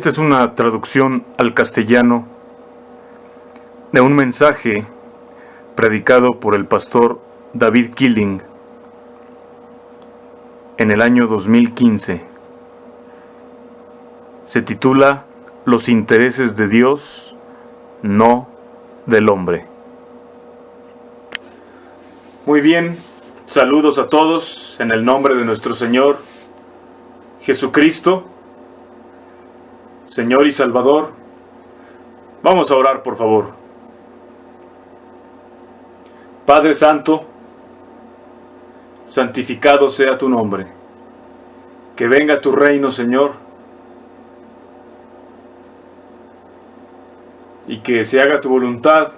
Esta es una traducción al castellano de un mensaje predicado por el pastor David Killing en el año 2015. Se titula Los intereses de Dios, no del hombre. Muy bien, saludos a todos en el nombre de nuestro Señor Jesucristo, Señor y Salvador. Vamos a orar, por favor. Padre Santo, santificado sea tu nombre. Que venga tu reino, Señor, y que se haga tu voluntad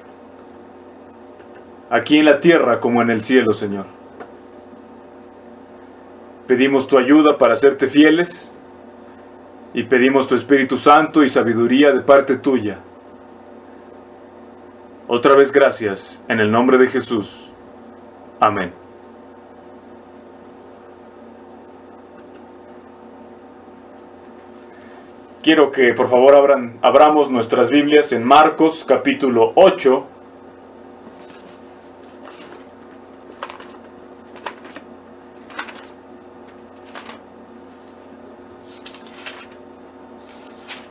aquí en la tierra como en el cielo, Señor. Pedimos tu ayuda para serte fieles y pedimos tu Espíritu Santo y sabiduría de parte tuya. Otra vez gracias, en el nombre de Jesús. Amén. Quiero que por favor abramos nuestras Biblias en Marcos capítulo 8.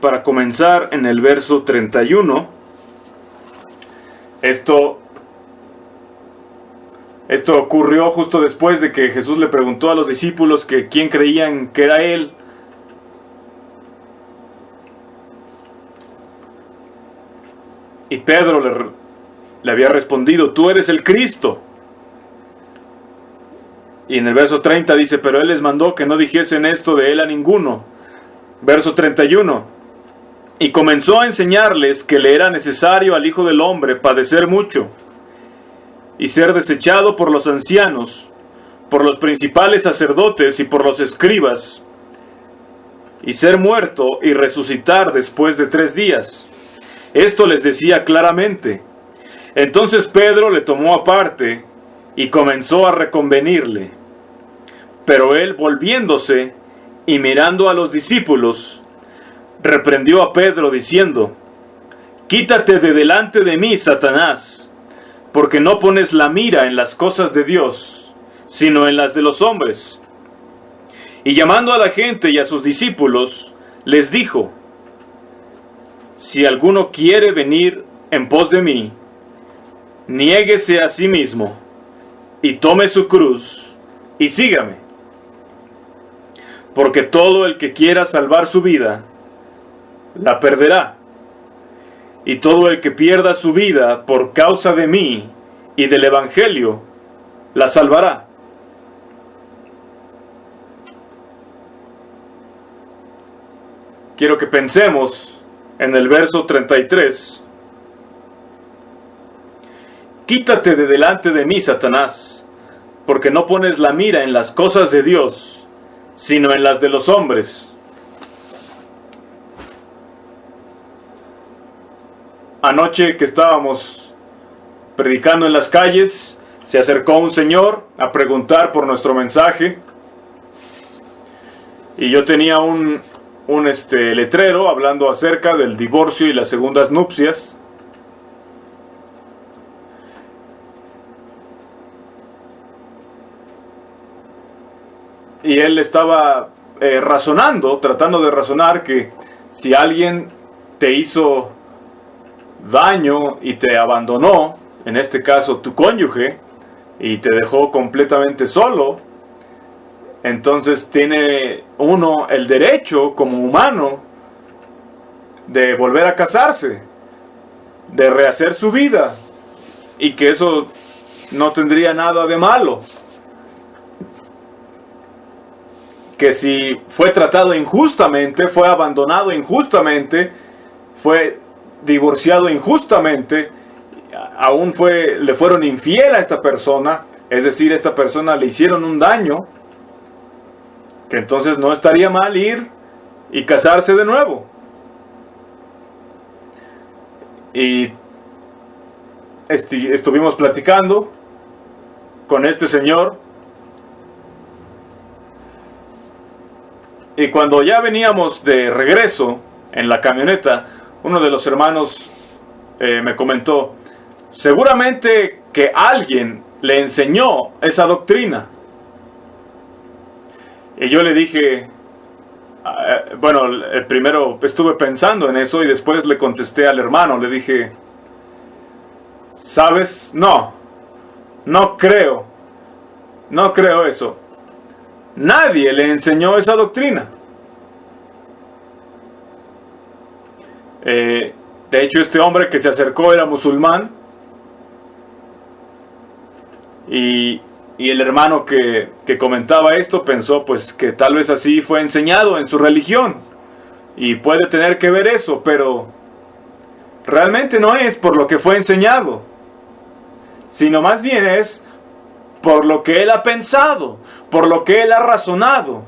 Para comenzar en el verso 31, esto ocurrió justo después de que Jesús le preguntó a los discípulos que quién creían que era Él. Y Pedro le había respondido, tú eres el Cristo. Y en el verso 30 dice, pero Él les mandó que no dijesen esto de Él a ninguno. Verso 31. Y comenzó a enseñarles que le era necesario al Hijo del Hombre padecer mucho, y ser desechado por los ancianos, por los principales sacerdotes y por los escribas, y ser muerto y resucitar después de 3 días. Esto les decía claramente. Entonces Pedro le tomó aparte y comenzó a reconvenirle. Pero él, volviéndose y mirando a los discípulos, reprendió a Pedro diciendo, quítate de delante de mí, Satanás, porque no pones la mira en las cosas de Dios, sino en las de los hombres. Y llamando a la gente y a sus discípulos, les dijo, si alguno quiere venir en pos de mí, niéguese a sí mismo, y tome su cruz, y sígame. Porque todo el que quiera salvar su vida, la perderá, y todo el que pierda su vida por causa de mí y del Evangelio, la salvará. Quiero que pensemos en el verso 33. Quítate de delante de mí, Satanás, porque no pones la mira en las cosas de Dios, sino en las de los hombres. Anoche que estábamos predicando en las calles, se acercó un señor a preguntar por nuestro mensaje. Y yo tenía un letrero hablando acerca del divorcio y las segundas nupcias. Y él estaba tratando de razonar que si alguien te hizo daño y te abandonó, en este caso tu cónyuge, y te dejó completamente solo, entonces tiene uno el derecho como humano de volver a casarse, de rehacer su vida, y que eso no tendría nada de malo. Que si fue tratado injustamente, fue abandonado injustamente, fue divorciado injustamente, aún le fueron infiel a esta persona, es decir, a esta persona le hicieron un daño, que entonces no estaría mal ir y casarse de nuevo. Y estuvimos platicando con este señor, y cuando ya veníamos de regreso en la camioneta, uno de los hermanos me comentó, seguramente que alguien le enseñó esa doctrina. Y yo le dije, bueno, primero estuve pensando en eso y después le contesté al hermano, le dije, ¿sabes? No creo eso. Nadie le enseñó esa doctrina. De hecho, este hombre que se acercó era musulmán. Y el hermano que comentaba esto pensó pues que tal vez así fue enseñado en su religión. Y puede tener que ver eso, pero realmente no es por lo que fue enseñado, sino más bien es por lo que él ha pensado, por lo que él ha razonado.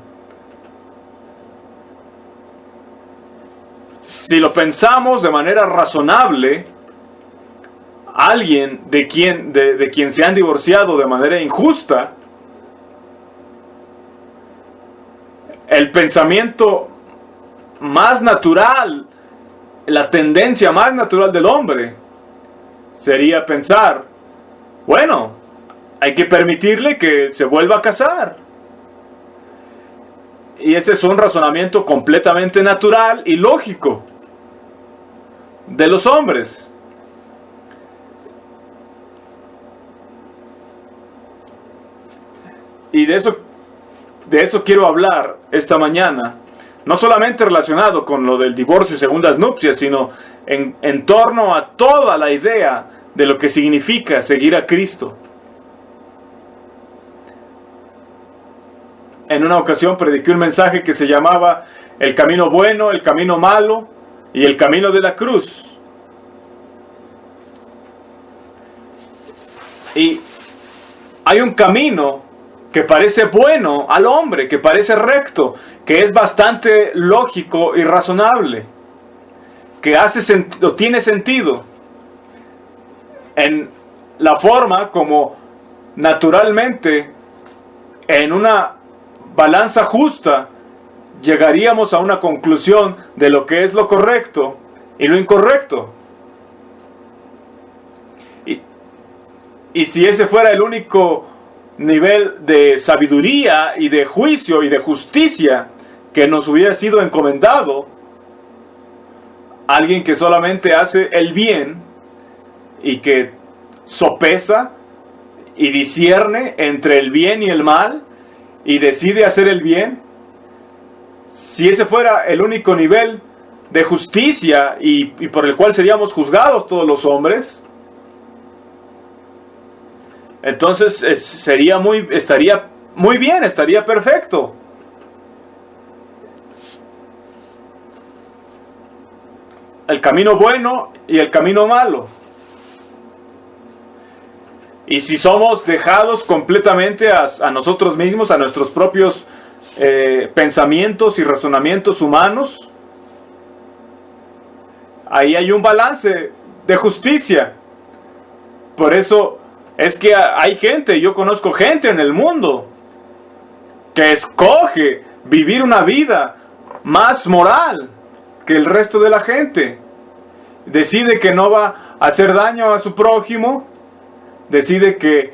Si lo pensamos de manera razonable, alguien de quien se han divorciado de manera injusta, el pensamiento más natural, la tendencia más natural del hombre sería pensar, bueno, hay que permitirle que se vuelva a casar. Y ese es un razonamiento completamente natural y lógico de los hombres. Y de eso quiero hablar esta mañana, no solamente relacionado con lo del divorcio y segundas nupcias, sino en torno a toda la idea de lo que significa seguir a Cristo. En una ocasión prediqué un mensaje que se llamaba el camino bueno, el camino malo y el camino de la cruz. Y hay un camino que parece bueno al hombre, que parece recto, que es bastante lógico y razonable, que tiene sentido en la forma como naturalmente en una balanza justa llegaríamos a una conclusión de lo que es lo correcto y lo incorrecto. Y si ese fuera el único nivel de sabiduría y de juicio y de justicia que nos hubiera sido encomendado, alguien que solamente hace el bien y que sopesa y discierne entre el bien y el mal y decide hacer el bien, si ese fuera el único nivel de justicia y por el cual seríamos juzgados todos los hombres, entonces estaría muy bien, estaría perfecto. El camino bueno y el camino malo. Y si somos dejados completamente a nosotros mismos, a nuestros propios pensamientos y razonamientos humanos, ahí hay un balance de justicia. Por eso es que hay gente, yo conozco gente en el mundo que escoge vivir una vida más moral que el resto de la gente. Decide que no va a hacer daño a su prójimo, decide que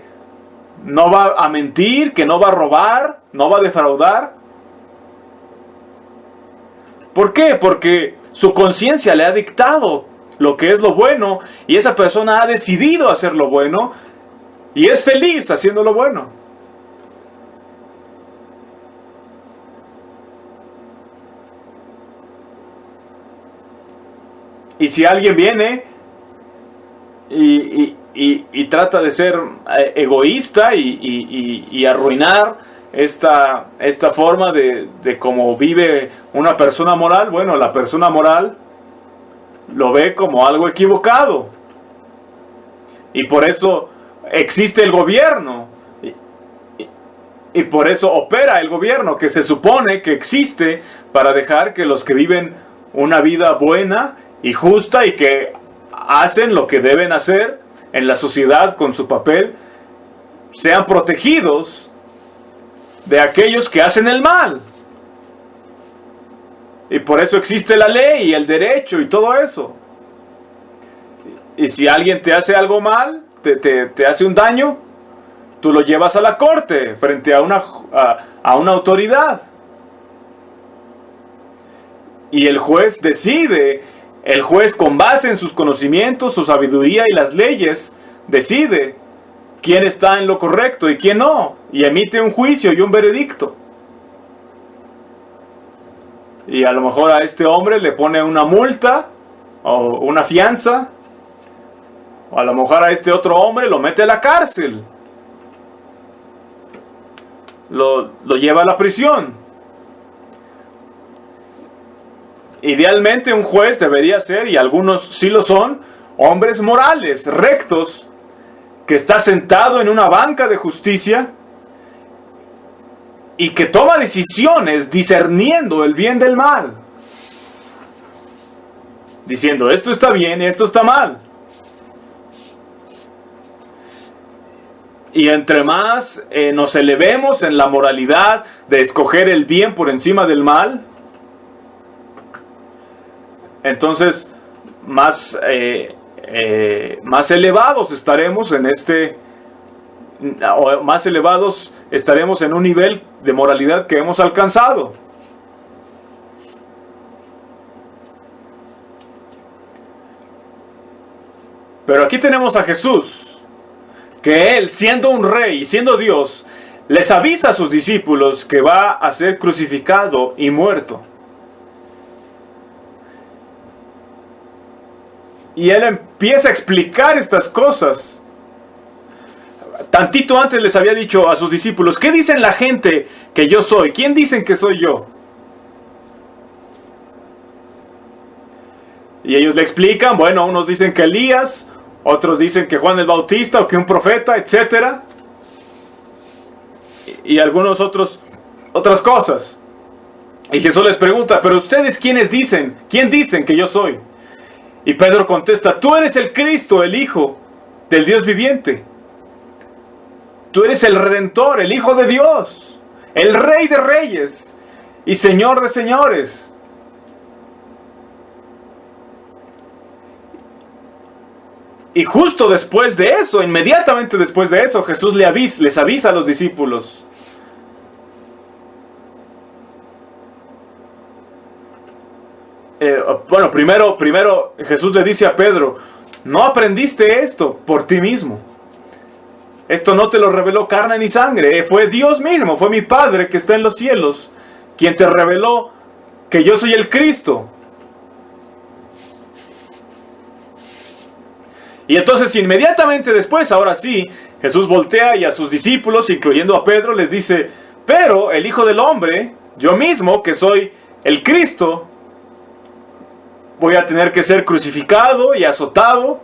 no va a mentir, que no va a robar, no va a defraudar. ¿Por qué? Porque su conciencia le ha dictado lo que es lo bueno y esa persona ha decidido hacer lo bueno y es feliz haciendo lo bueno. Y si alguien viene y trata de ser egoísta y arruinar esta forma de cómo vive una persona moral, bueno, la persona moral lo ve como algo equivocado. Y por eso existe el gobierno. Y por eso opera el gobierno, que se supone que existe para dejar que los que viven una vida buena y justa y que hacen lo que deben hacer en la sociedad con su papel, sean protegidos de aquellos que hacen el mal. Y por eso existe la ley y el derecho y todo eso. Y si alguien te hace algo mal, te hace un daño, tú lo llevas a la corte frente a una autoridad. Y el juez decide, el juez con base en sus conocimientos, su sabiduría y las leyes, decide quién está en lo correcto y quién no, y emite un juicio y un veredicto. Y a lo mejor a este hombre le pone una multa o una fianza, o a lo mejor a este otro hombre lo mete a la cárcel, lo lleva a la prisión. Idealmente un juez debería ser, y algunos sí lo son, hombres morales, rectos, que está sentado en una banca de justicia y que toma decisiones discerniendo el bien del mal, diciendo esto está bien y esto está mal. Y entre más nos elevemos en la moralidad de escoger el bien por encima del mal, entonces más elevados estaremos más elevados estaremos en un nivel de moralidad que hemos alcanzado. Pero aquí tenemos a Jesús, que Él, siendo un rey y siendo Dios, les avisa a sus discípulos que va a ser crucificado y muerto. Y Él empieza a explicar estas cosas. Tantito antes les había dicho a sus discípulos, ¿qué dicen la gente que yo soy? ¿Quién dicen que soy yo? Y ellos le explican, bueno, unos dicen que Elías, otros dicen que Juan el Bautista o que un profeta, etc. Y algunos otras cosas. Y Jesús les pregunta, ¿pero ustedes quiénes dicen? ¿Quién dicen que yo soy? Y Pedro contesta, tú eres el Cristo, el Hijo del Dios viviente. Tú eres el Redentor, el Hijo de Dios, el Rey de Reyes y Señor de Señores. Y justo después de eso, inmediatamente después de eso, Jesús les avisa a los discípulos. Primero Jesús le dice a Pedro, no aprendiste esto por ti mismo. Esto no te lo reveló carne ni sangre, fue Dios mismo, fue mi Padre que está en los cielos, quien te reveló que yo soy el Cristo. Y entonces inmediatamente después, ahora sí, Jesús voltea y a sus discípulos, incluyendo a Pedro, les dice, pero el Hijo del Hombre, yo mismo que soy el Cristo, voy a tener que ser crucificado y azotado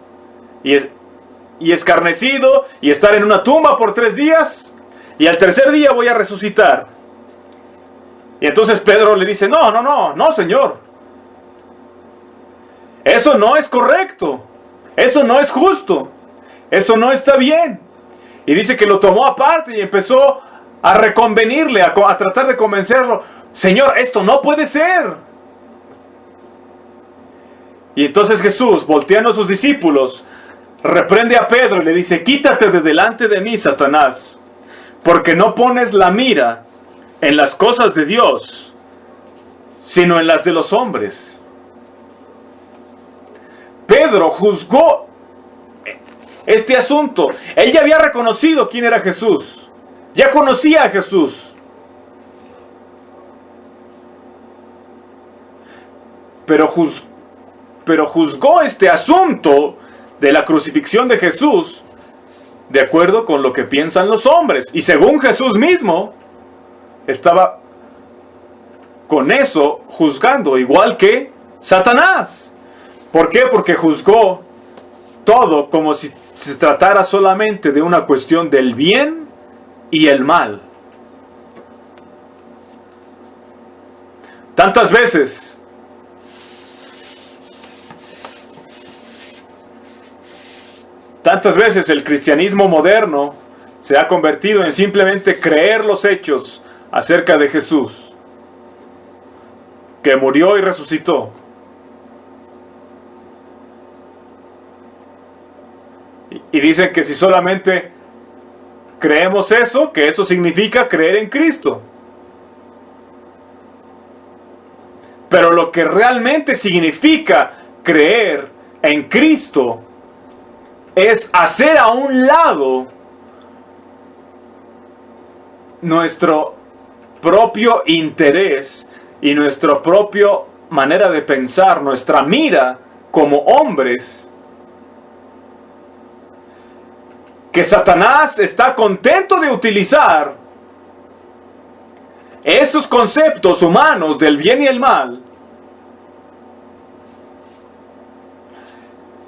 y escarnecido y estar en una tumba por 3 días y al tercer día voy a resucitar. Y entonces Pedro le dice, no, Señor. Eso no es correcto. Eso no es justo. Eso no está bien. Y dice que lo tomó aparte y empezó a reconvenirle, a tratar de convencerlo. Señor, esto no puede ser. Y entonces Jesús, volteando a sus discípulos, reprende a Pedro y le dice, quítate de delante de mí, Satanás, porque no pones la mira en las cosas de Dios, sino en las de los hombres. Pedro juzgó este asunto. Él ya había reconocido quién era Jesús. Ya conocía a Jesús. Pero juzgó este asunto de la crucifixión de Jesús de acuerdo con lo que piensan los hombres. Y según Jesús mismo, estaba con eso juzgando, igual que Satanás. ¿Por qué? Porque juzgó todo como si se tratara solamente de una cuestión del bien y el mal. Tantas veces el cristianismo moderno se ha convertido en simplemente creer los hechos acerca de Jesús. que murió y resucitó. Y dicen que si solamente creemos eso, que eso significa creer en Cristo. Pero lo que realmente significa creer en Cristo es hacer a un lado nuestro propio interés y nuestra propia manera de pensar, nuestra mira como hombres, que Satanás está contento de utilizar esos conceptos humanos del bien y el mal.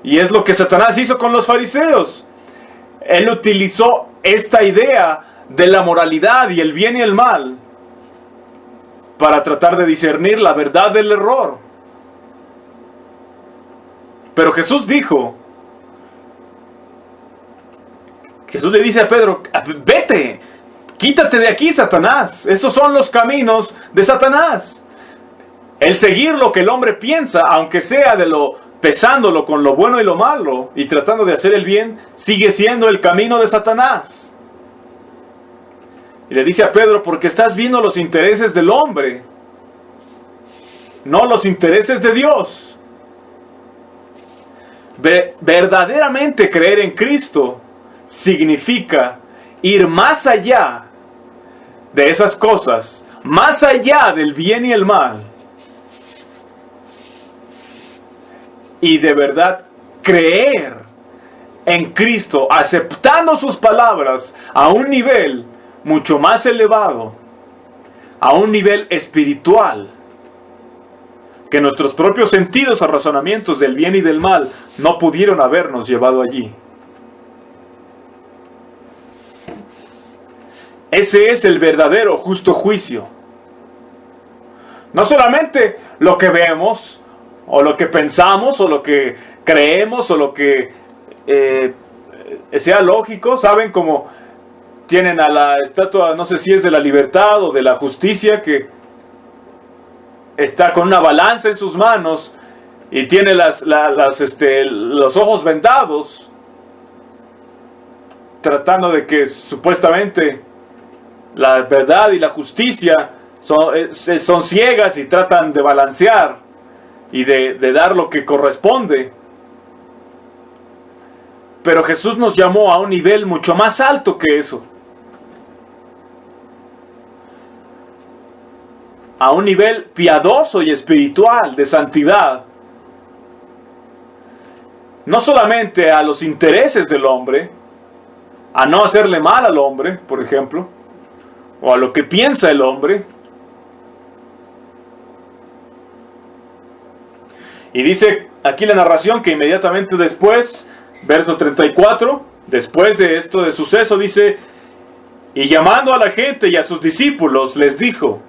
Y es lo que Satanás hizo con los fariseos. Él utilizó esta idea de la moralidad y el bien y el mal para tratar de discernir la verdad del error. Pero Jesús le dice a Pedro, vete, quítate de aquí, Satanás. Esos son los caminos de Satanás. El seguir lo que el hombre piensa, aunque sea pesándolo con lo bueno y lo malo, y tratando de hacer el bien, sigue siendo el camino de Satanás. Y le dice a Pedro, porque estás viendo los intereses del hombre, no los intereses de Dios. Verdaderamente creer en Cristo significa ir más allá de esas cosas, más allá del bien y el mal, y de verdad creer en Cristo, aceptando sus palabras a un nivel mucho más elevado, a un nivel espiritual, que nuestros propios sentidos o razonamientos del bien y del mal no pudieron habernos llevado allí. Ese es el verdadero justo juicio. No solamente lo que vemos, o lo que pensamos, o lo que creemos, o lo que sea lógico. Saben, como tienen a la estatua, no sé si es de la libertad o de la justicia, que está con una balanza en sus manos y tiene los ojos vendados, tratando de que supuestamente la verdad y la justicia son ciegas y tratan de balancear y de dar lo que corresponde. Pero Jesús nos llamó a un nivel mucho más alto que eso. A un nivel piadoso y espiritual de santidad. No solamente a los intereses del hombre, a no hacerle mal al hombre, por ejemplo, o a lo que piensa el hombre. Y dice aquí la narración que inmediatamente después, verso 34, después de esto de suceso, dice: y llamando a la gente y a sus discípulos, les dijo: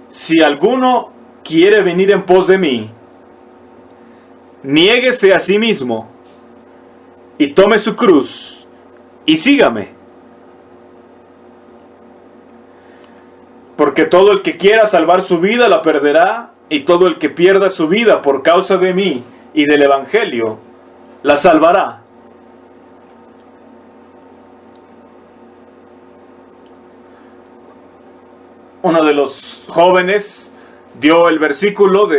si alguno quiere venir en pos de mí, niéguese a sí mismo y tome su cruz y sígame. Porque todo el que quiera salvar su vida la perderá, y todo el que pierda su vida por causa de mí y del Evangelio la salvará. Uno de los jóvenes dio el versículo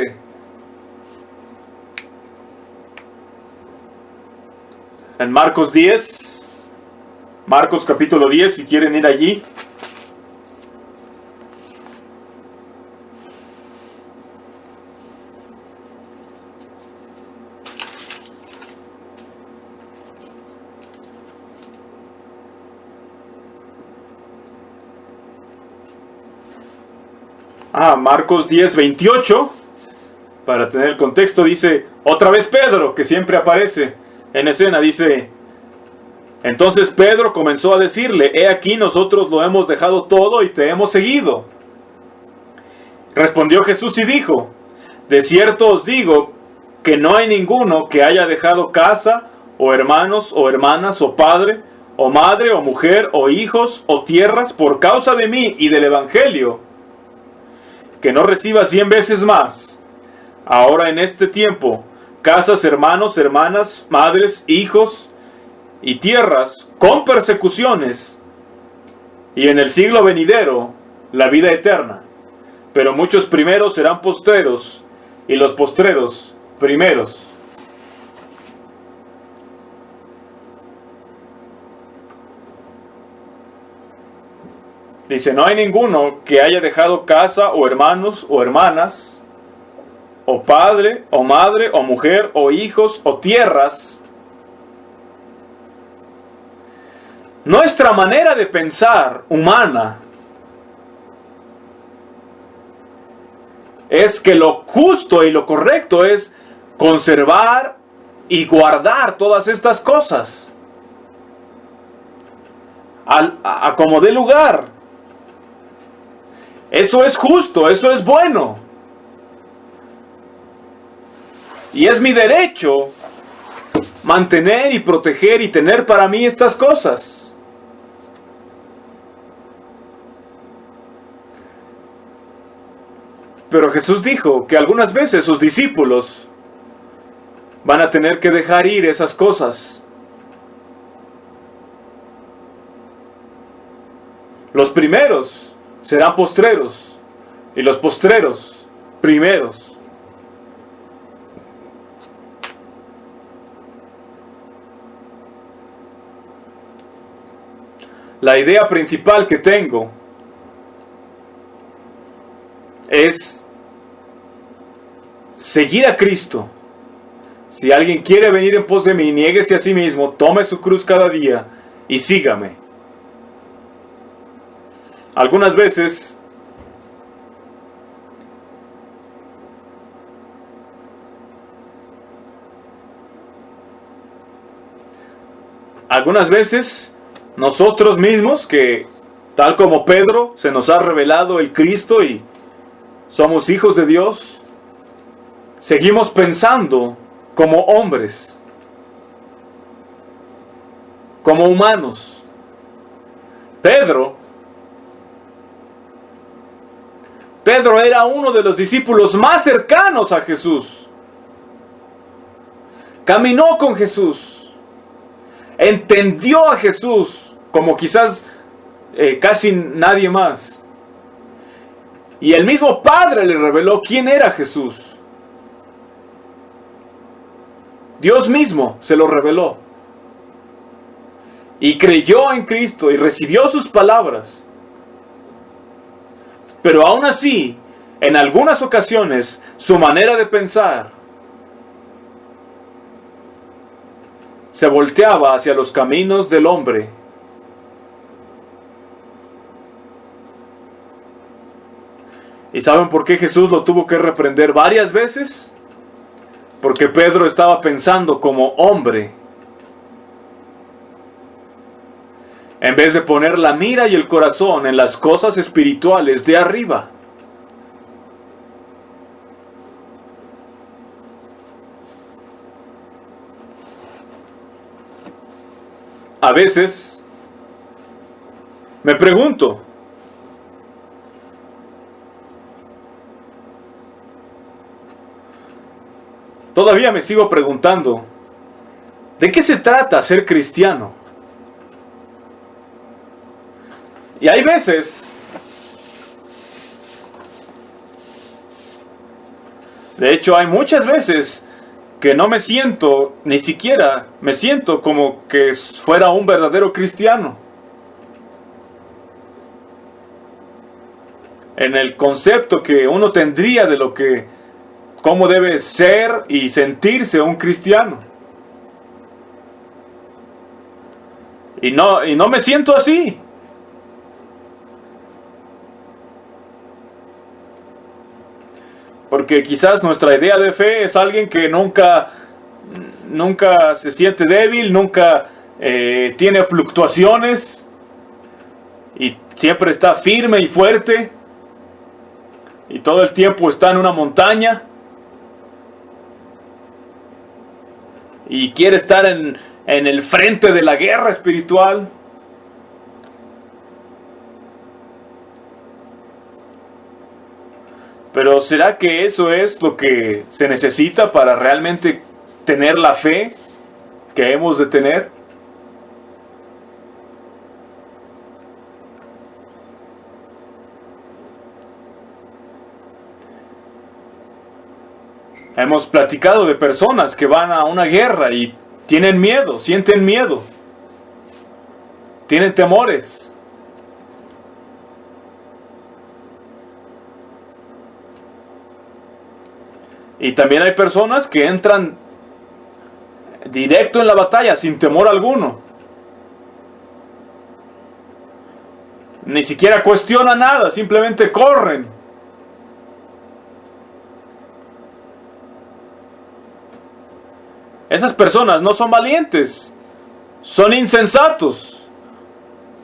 en Marcos 10, Marcos capítulo 10, si quieren ir allí. Marcos 10, 28, para tener el contexto, dice, otra vez Pedro, que siempre aparece en escena, dice: entonces Pedro comenzó a decirle: he aquí, nosotros lo hemos dejado todo y te hemos seguido. Respondió Jesús y dijo: de cierto os digo que no hay ninguno que haya dejado casa, o hermanos, o hermanas, o padre, o madre, o mujer, o hijos, o tierras, por causa de mí y del Evangelio, que no reciba 100 veces más, ahora en este tiempo, casas, hermanos, hermanas, madres, hijos y tierras con persecuciones, y en el siglo venidero la vida eterna. Pero muchos primeros serán postreros, y los postreros primeros. Dice, no hay ninguno que haya dejado casa, o hermanos, o hermanas, o padre, o madre, o mujer, o hijos, o tierras. Nuestra manera de pensar humana es que lo justo y lo correcto es conservar y guardar todas estas cosas a como dé lugar. Eso es justo, eso es bueno. Y es mi derecho mantener y proteger y tener para mí estas cosas. Pero Jesús dijo que algunas veces sus discípulos van a tener que dejar ir esas cosas. Los primeros serán postreros y los postreros primeros. La idea principal que tengo es seguir a Cristo. Si alguien quiere venir en pos de mí, niéguese a sí mismo, tome su cruz cada día y sígame. Algunas veces nosotros mismos, que tal como Pedro se nos ha revelado el Cristo y somos hijos de Dios, seguimos pensando como hombres, como humanos. Pedro era uno de los discípulos más cercanos a Jesús. Caminó con Jesús. Entendió a Jesús como quizás casi nadie más. Y el mismo Padre le reveló quién era Jesús. Dios mismo se lo reveló. Y creyó en Cristo y recibió sus palabras. Pero aún así, en algunas ocasiones, su manera de pensar se volteaba hacia los caminos del hombre. ¿Y saben por qué Jesús lo tuvo que reprender varias veces? Porque Pedro estaba pensando como hombre, en vez de poner la mira y el corazón en las cosas espirituales de arriba. A veces me pregunto, todavía me sigo preguntando, ¿de qué se trata ser cristiano? Y hay veces, de hecho hay muchas veces, que no me siento, ni siquiera me siento como que fuera un verdadero cristiano. En el concepto que uno tendría de lo que, cómo debe ser y sentirse un cristiano. Y no me siento así. Porque quizás nuestra idea de fe es alguien que nunca se siente débil, nunca tiene fluctuaciones y siempre está firme y fuerte y todo el tiempo está en una montaña y quiere estar en el frente de la guerra espiritual. Pero ¿será que eso es lo que se necesita para realmente tener la fe que hemos de tener? Hemos platicado de personas que van a una guerra y tienen miedo, sienten miedo, tienen temores. Y también hay personas que entran directo en la batalla sin temor alguno. Ni siquiera cuestionan nada, simplemente corren. Esas personas no son valientes, son insensatos.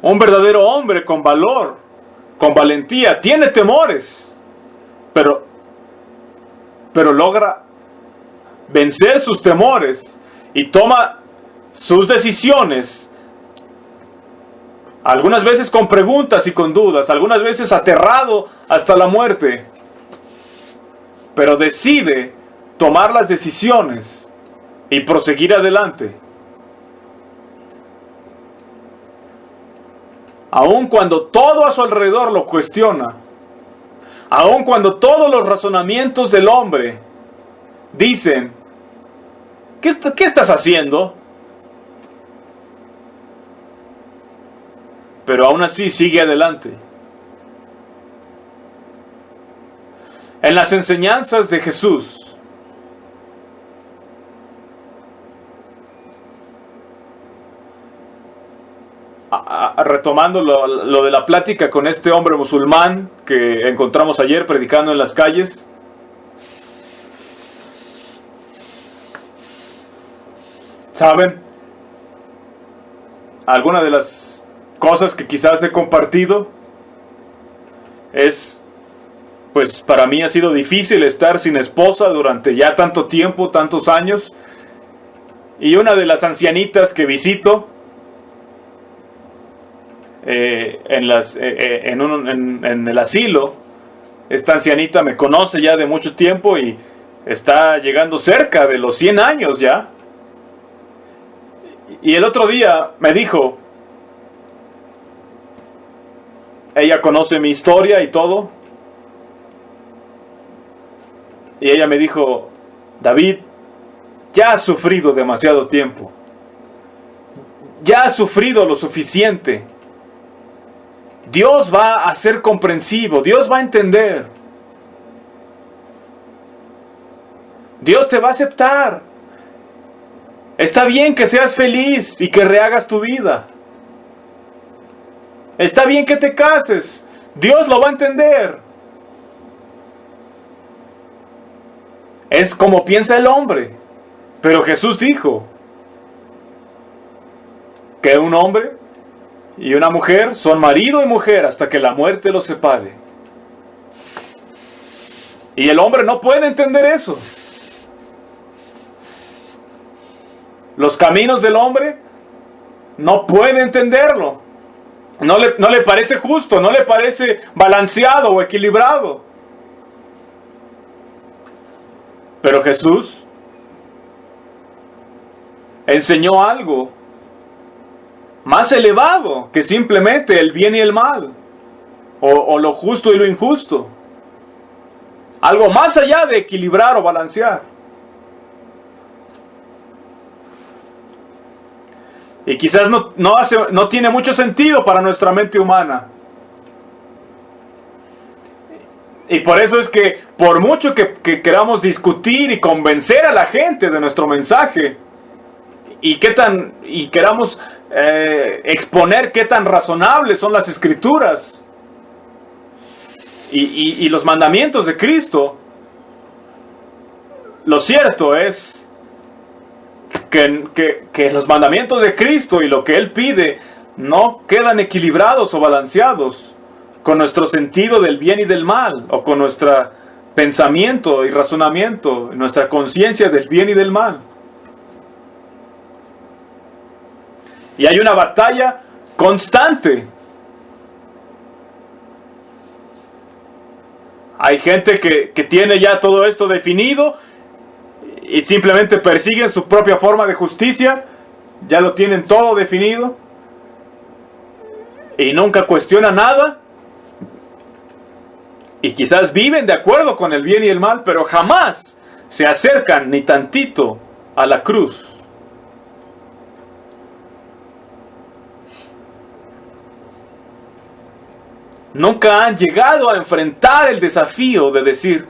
Un verdadero hombre con valor, con valentía, tiene temores, pero logra vencer sus temores y toma sus decisiones, algunas veces con preguntas y con dudas, algunas veces aterrado hasta la muerte, pero decide tomar las decisiones y proseguir adelante. Aun cuando todo a su alrededor lo cuestiona, aun cuando todos los razonamientos del hombre dicen, ¿qué estás haciendo? Pero aún así sigue adelante. En las enseñanzas de Jesús, retomando lo de la plática con este hombre musulmán que encontramos ayer predicando en las calles, ¿saben? Alguna de las cosas que quizás he compartido es, pues para mí ha sido difícil estar sin esposa durante ya tanto tiempo, tantos años, y una de las ancianitas que visito en el asilo, esta ancianita me conoce ya de mucho tiempo y está llegando cerca de los 100 años ya. Y el otro día me dijo, ella conoce mi historia y todo, y ella me dijo, David, ya has sufrido demasiado tiempo, ya has sufrido lo suficiente. Dios va a ser comprensivo, Dios va a entender. Dios te va a aceptar. Está bien que seas feliz y que rehagas tu vida. Está bien que te cases, Dios lo va a entender. Es como piensa el hombre, pero Jesús dijo que un hombre y una mujer son marido y mujer hasta que la muerte los separe. Y el hombre no puede entender eso. Los caminos del hombre no puede entenderlo. No le parece justo, no le parece balanceado o equilibrado. Pero Jesús enseñó algo más elevado que simplemente el bien y el mal, o lo justo y lo injusto. Algo más allá de equilibrar o balancear. Y quizás no tiene mucho sentido para nuestra mente humana. Y por eso es que por mucho que queramos discutir y convencer a la gente de nuestro mensaje, y queramos exponer qué tan razonables son las Escrituras y los mandamientos de Cristo, lo cierto es que los mandamientos de Cristo y lo que Él pide no quedan equilibrados o balanceados con nuestro sentido del bien y del mal, o con nuestro pensamiento y razonamiento, nuestra conciencia del bien y del mal. Y hay una batalla constante. Hay gente que tiene ya todo esto definido y simplemente persiguen su propia forma de justicia. Ya lo tienen todo definido y nunca cuestionan nada. Y quizás viven de acuerdo con el bien y el mal, pero jamás se acercan ni tantito a la cruz. Nunca han llegado a enfrentar el desafío de decir,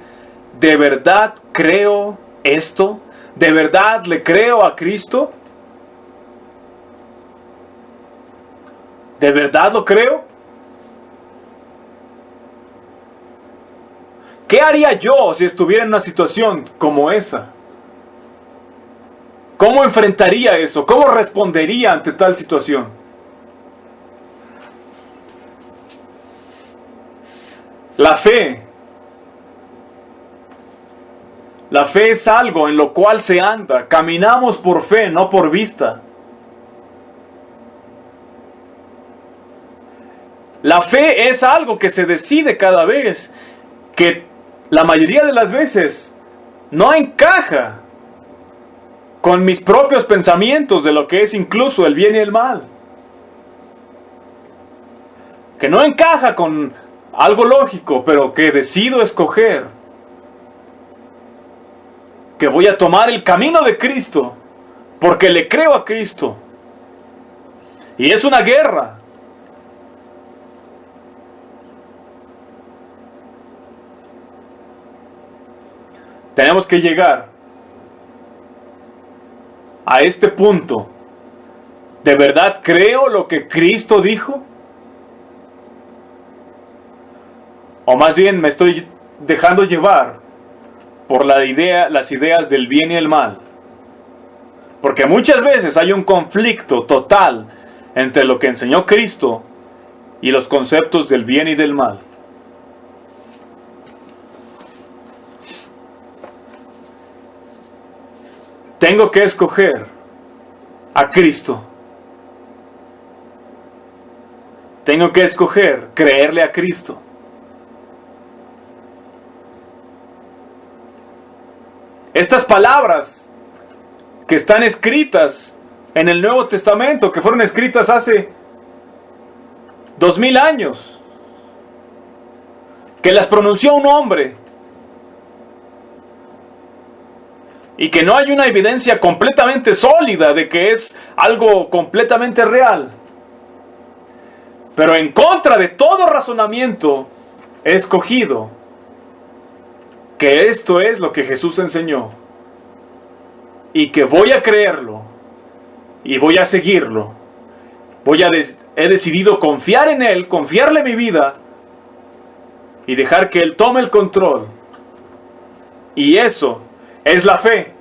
¿de verdad creo esto? ¿De verdad le creo a Cristo? ¿De verdad lo creo? ¿Qué haría yo si estuviera en una situación como esa? ¿Cómo enfrentaría eso? ¿Cómo respondería ante tal situación? La fe es algo en lo cual se anda. Caminamos por fe, no por vista. La fe es algo que se decide cada vez, que la mayoría de las veces no encaja con mis propios pensamientos de lo que es incluso el bien y el mal. Que no encaja con algo lógico, pero que decido escoger. Que voy a tomar el camino de Cristo, porque le creo a Cristo. Y es una guerra. Tenemos que llegar a este punto. ¿De verdad creo lo que Cristo dijo? O más bien me estoy dejando llevar por las ideas del bien y el mal. Porque muchas veces hay un conflicto total entre lo que enseñó Cristo y los conceptos del bien y del mal. Tengo que escoger a Cristo. Tengo que escoger creerle a Cristo. Estas palabras que están escritas en el Nuevo Testamento, que fueron escritas hace 2000 años, que las pronunció un hombre, y que no hay una evidencia completamente sólida de que es algo completamente real. Pero en contra de todo razonamiento, he escogido que esto es lo que Jesús enseñó. Y que voy a creerlo. Y voy a seguirlo. He decidido confiar en Él, confiarle mi vida. Y dejar que Él tome el control. Y eso es la fe.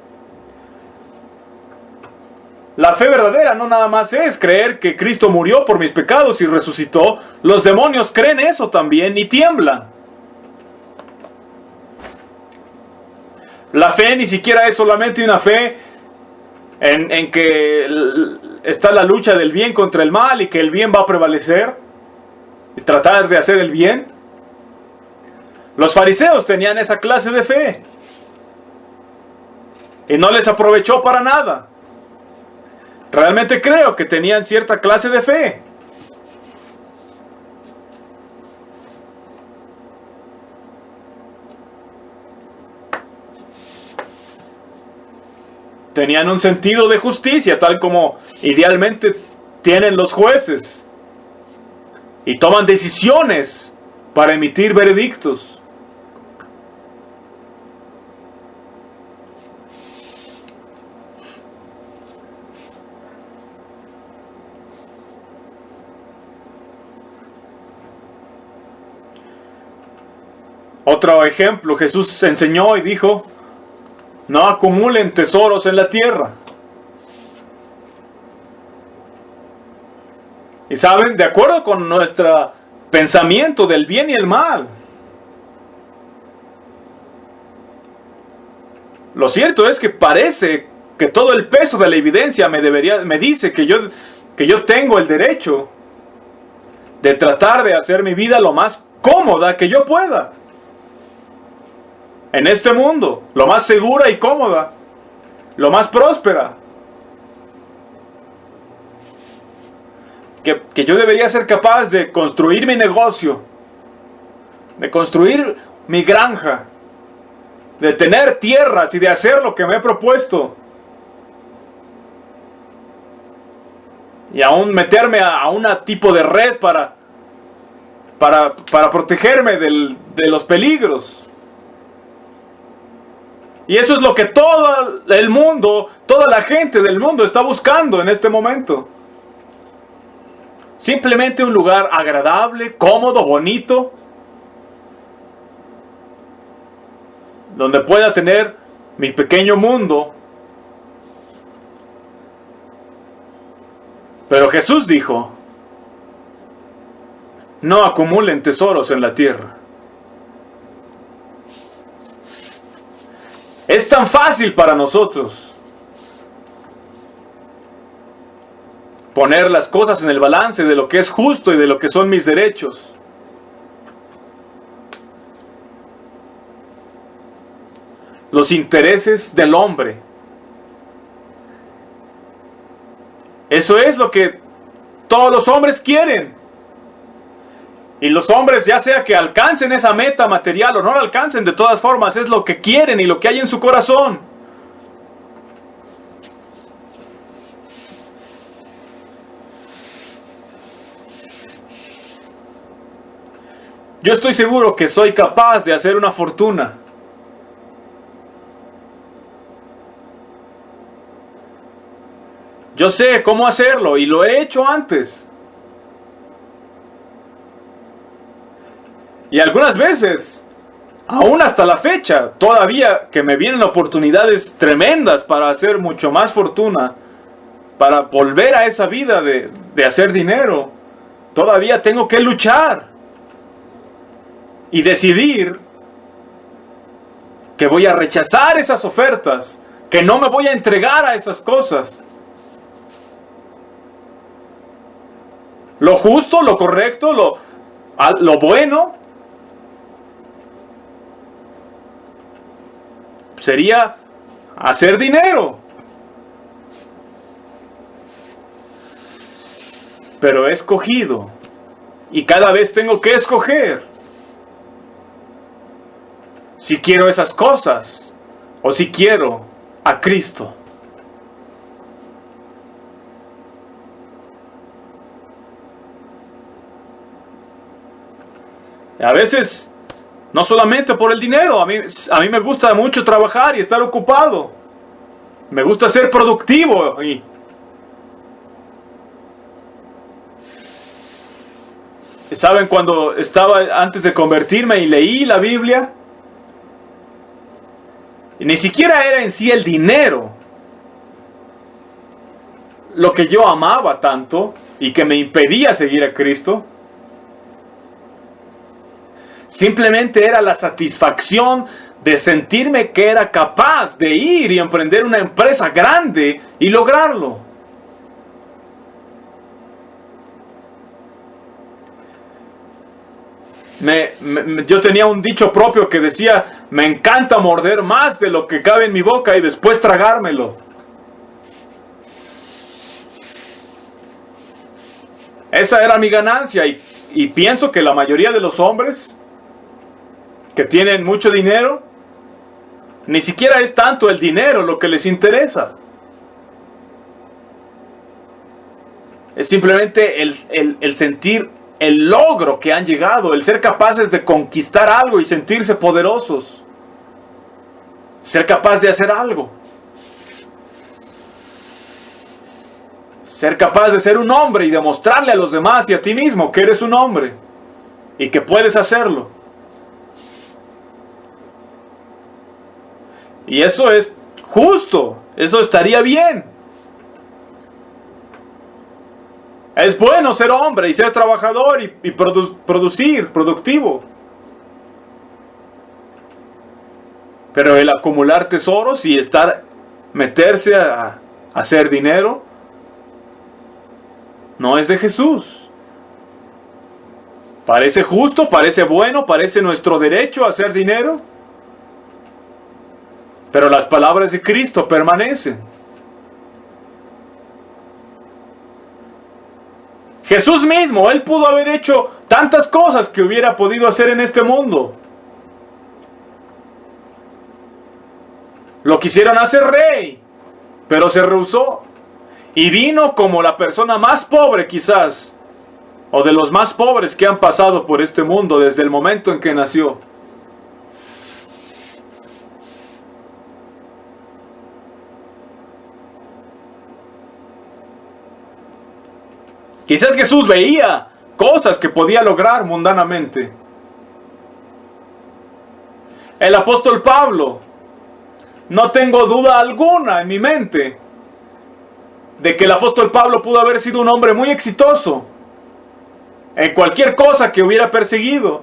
La fe verdadera no nada más es creer que Cristo murió por mis pecados y resucitó. Los demonios creen eso también y tiemblan. La fe ni siquiera es solamente una fe en que está la lucha del bien contra el mal y que el bien va a prevalecer y tratar de hacer el bien. Los fariseos tenían esa clase de fe y no les aprovechó para nada. Realmente creo que tenían cierta clase de fe. Tenían un sentido de justicia, tal como idealmente tienen los jueces. Y toman decisiones para emitir veredictos. Otro ejemplo, Jesús enseñó y dijo, no acumulen tesoros en la tierra. Y saben, de acuerdo con nuestro pensamiento del bien y el mal, lo cierto es que parece que todo el peso de la evidencia me dice que yo tengo el derecho de tratar de hacer mi vida lo más cómoda que yo pueda. en este mundo, lo más segura y cómoda, lo más próspera. Que yo debería ser capaz de construir mi negocio, de construir mi granja, de tener tierras y de hacer lo que me he propuesto. Y aún meterme a un tipo de red para protegerme de los peligros. Y eso es lo que todo el mundo, toda la gente del mundo está buscando en este momento. Simplemente un lugar agradable, cómodo, bonito, donde pueda tener mi pequeño mundo. Pero Jesús dijo, no acumulen tesoros en la tierra. Es tan fácil para nosotros poner las cosas en el balance de lo que es justo y de lo que son mis derechos. Los intereses del hombre. Eso es lo que todos los hombres quieren. Y los hombres, ya sea que alcancen esa meta material o no la alcancen, de todas formas es lo que quieren y lo que hay en su corazón. Yo estoy seguro que soy capaz de hacer una fortuna. Yo sé cómo hacerlo y lo he hecho antes. Y algunas veces, aún hasta la fecha, todavía que me vienen oportunidades tremendas para hacer mucho más fortuna, para volver a esa vida de hacer dinero, todavía tengo que luchar y decidir que voy a rechazar esas ofertas, que no me voy a entregar a esas cosas. Lo justo, lo correcto, lo bueno sería hacer dinero. Pero he escogido y cada vez tengo que escoger si quiero esas cosas o si quiero a Cristo. A veces, no solamente por el dinero, a mí me gusta mucho trabajar y estar ocupado. Me gusta ser productivo. ¿Saben? Cuando estaba antes de convertirme y leí la Biblia, ni siquiera era en sí el dinero lo que yo amaba tanto y que me impedía seguir a Cristo. Simplemente era la satisfacción de sentirme que era capaz de ir y emprender una empresa grande y lograrlo. Yo tenía un dicho propio que decía, me encanta morder más de lo que cabe en mi boca y después tragármelo. Esa era mi ganancia y pienso que la mayoría de los hombres que tienen mucho dinero, ni siquiera es tanto el dinero lo que les interesa. Es simplemente el sentir el logro que han llegado, el ser capaces de conquistar algo y sentirse poderosos. Ser capaz de hacer algo. Ser capaz de ser un hombre y demostrarle a los demás y a ti mismo que eres un hombre y que puedes hacerlo. Y eso es justo, eso estaría bien. Es bueno ser hombre y ser trabajador y producir, productivo. Pero el acumular tesoros y meterse a hacer dinero, no es de Jesús. Parece justo, parece bueno, parece nuestro derecho a hacer dinero. pero las palabras de Cristo permanecen. Jesús mismo, Él pudo haber hecho tantas cosas que hubiera podido hacer en este mundo. Lo quisieron hacer rey, pero se rehusó. Y vino como la persona más pobre quizás, o de los más pobres que han pasado por este mundo desde el momento en que nació. Quizás Jesús veía cosas que podía lograr mundanamente. El apóstol Pablo, no tengo duda alguna en mi mente de que el apóstol Pablo pudo haber sido un hombre muy exitoso en cualquier cosa que hubiera perseguido.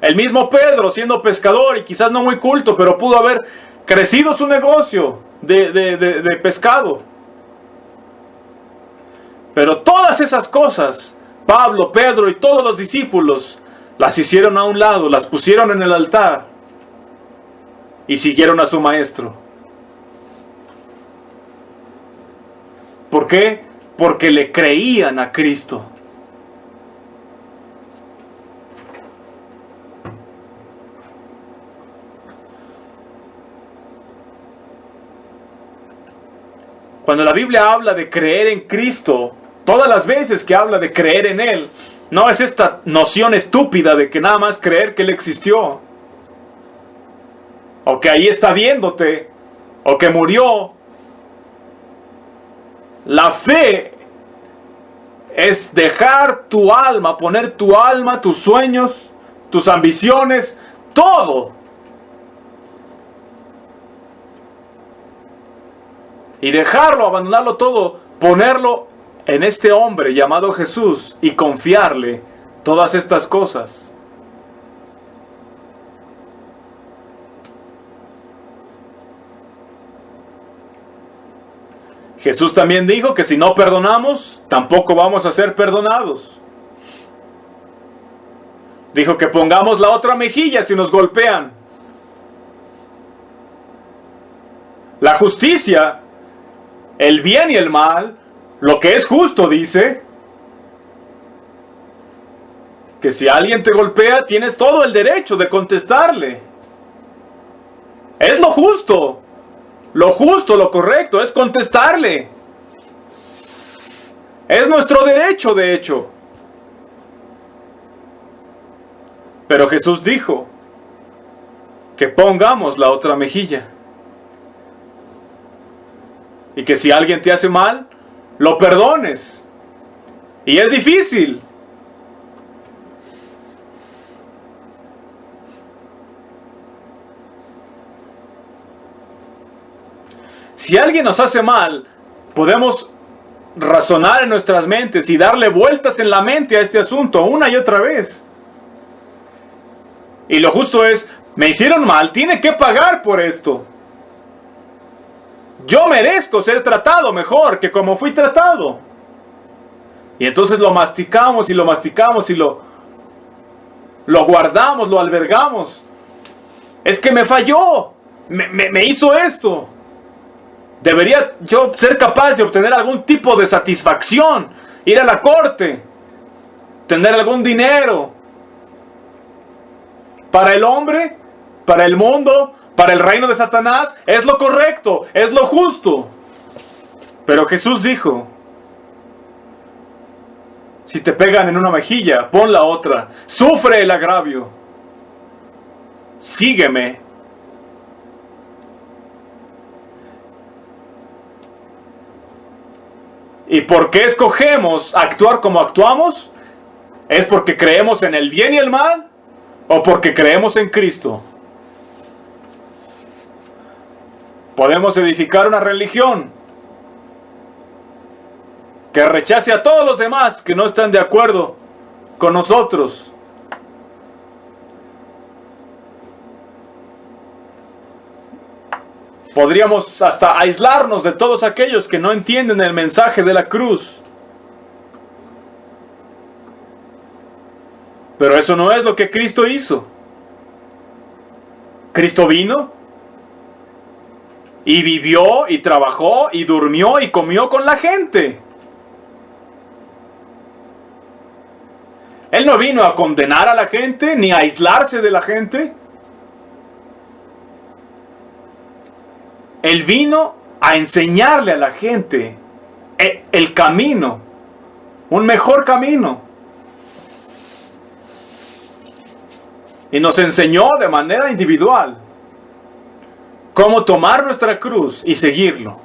El mismo Pedro, siendo pescador y quizás no muy culto, pero pudo haber crecido su negocio de pescado. Pero todas esas cosas, Pablo, Pedro y todos los discípulos, las hicieron a un lado, las pusieron en el altar y siguieron a su maestro. ¿Por qué? Porque le creían a Cristo. Cuando la Biblia habla de creer en Cristo, todas las veces que habla de creer en Él, no es esta noción estúpida de que nada más creer que Él existió, o que ahí está viéndote, o que murió. La fe es dejar tu alma, poner tu alma, tus sueños, tus ambiciones, todo. Y dejarlo, abandonarlo todo, ponerlo en este hombre llamado Jesús y confiarle todas estas cosas. Jesús también dijo que si no perdonamos, tampoco vamos a ser perdonados. Dijo que pongamos la otra mejilla si nos golpean. La justicia, el bien y el mal, lo que es justo, dice que si alguien te golpea, tienes todo el derecho de contestarle. Es lo justo. Lo justo, lo correcto, es contestarle. Es nuestro derecho, de hecho. Pero Jesús dijo que pongamos la otra mejilla. Y que si alguien te hace mal, lo perdones. Y es difícil. Si alguien nos hace mal, podemos razonar en nuestras mentes y darle vueltas en la mente a este asunto una y otra vez. Y lo justo es, me hicieron mal, tiene que pagar por esto. Yo merezco ser tratado mejor que como fui tratado. Y entonces lo masticamos y lo masticamos y lo guardamos, lo albergamos. Es que me falló, me hizo esto. Debería yo ser capaz de obtener algún tipo de satisfacción, ir a la corte, tener algún dinero. Para el hombre, para el mundo, para el reino de Satanás, es lo correcto, es lo justo. Pero Jesús dijo, si te pegan en una mejilla, pon la otra, sufre el agravio, sígueme. ¿Y por qué escogemos actuar como actuamos? ¿Es porque creemos en el bien y el mal? ¿O porque creemos en Cristo? Podemos edificar una religión que rechace a todos los demás que no están de acuerdo con nosotros. Podríamos hasta aislarnos de todos aquellos que no entienden el mensaje de la cruz. Pero eso no es lo que Cristo hizo. Cristo vino y vivió y trabajó y durmió y comió con la gente. Él no vino a condenar a la gente ni a aislarse de la gente. Él vino a enseñarle a la gente el camino, un mejor camino. Y nos enseñó de manera individual cómo tomar nuestra cruz y seguirlo.